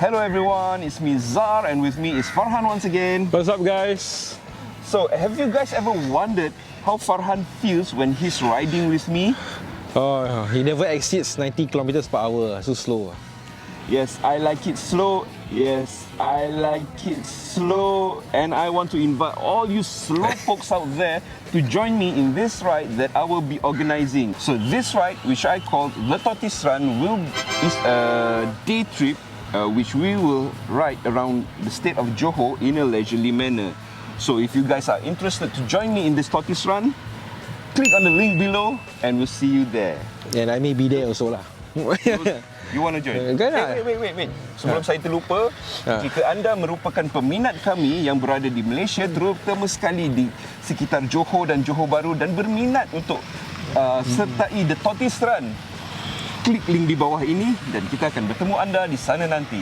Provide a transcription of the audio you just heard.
Hello everyone, it's me Zar and with me is Farhan once again. What's up guys? So have you guys ever wondered how Farhan feels when he's riding with me? Oh, he never exceeds 90 kilometers per hour, so slow. Yes, I like it slow. Yes, I like it slow. And I want to invite all you slow folks out there to join me in this ride that I will be organizing. So this ride, which I call the Tortoise Run, is a day trip which we will ride around the state of Johor in a leisurely manner. So if you guys are interested to join me in this Tortoise Run, click on the link below and we'll see you there. And I may be there also lah. You want to join? Wait. Sebelum saya terlupa, jika anda merupakan peminat kami yang berada di Malaysia, terutama sekali di sekitar Johor dan Johor Bahru dan berminat untuk sertai The Tortoise Run, klik link di bawah ini dan kita akan bertemu anda di sana nanti.